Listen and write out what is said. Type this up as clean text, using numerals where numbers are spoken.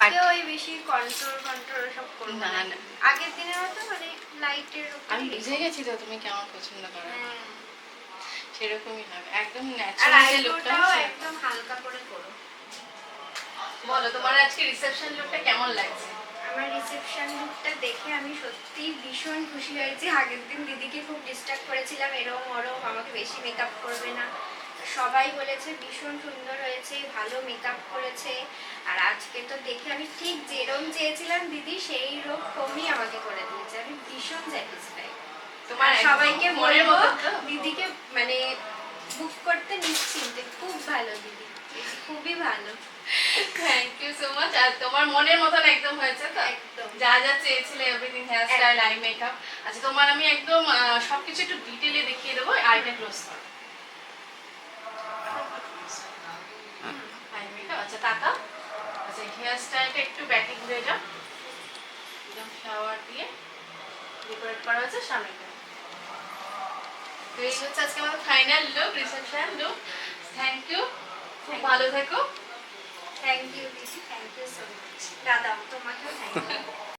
আজকে ওই বেশি কন্ট্রোল সব করব না না। না আগের দিনের মতো মানে লাইটের আমি বুঝে গেছি তো তুমি কেমন পছন্দ করো, হ্যাঁ। সেরকমই হবে একদম আর ন্যাচারাল যে লুকটা আইব্রোটাও একদম হালকা করে করো। বলো তোমার আজকে রিসেপশন লুকটা কেমন লাগছে? আমার রিসেপশন লুকটা দেখে আমি সত্যিই ভীষণ খুশি হয়েছি। আগের দিন দিদিকে খুব ডিস্টার্ব করেছিলাম, এরম ওরম আমাকে বেশি মেকআপ করবে না। সবাই বলেছে ভীষণ সুন্দর হয়েছে, ভালো মেকআপ করেছে। আর আজকে তো দেখে আমি ঠিক যেরকম চেয়েছিলাম দিদি সেই রকমই আমাকে করে দিয়েছে। আমি ভীষণ স্যাটিসফাই। তোমার সবাইকে মনের বলবো মতো তো? দিদিকে মানে বুক করতে নিশ্চিন্তে। খুব ভালো দিদি, খুবই ভালো। Thank you so much. আর তোমার মনের মতন একদম হয়েছে তো? একদম যা যা চেয়েছিলে everything, hair style, eye makeup. আচ্ছা তোমার আমি একদম সবকিছু একটু ডিটেইলে দেখিয়ে দেবো। আইটা ক্লোজ করো। আই মেকআপ, আচ্ছা তাকাও। আচ্ছা হেয়ার স্টাইলটা একটু ব্যাকে ঘুরে যাও, একদম ফ্লাওয়ার দিয়ে ডেকোরেট করা হয়েছে সামনে। তো এই হচ্ছে আজকে আমাদের final look, reception look. Thank you, খুব ভালো থেকো। থ্যাংক ইউ দিদি, থ্যাংক ইউ সো মাচ। দাদা তোমাকেও থ্যাংক ইউ।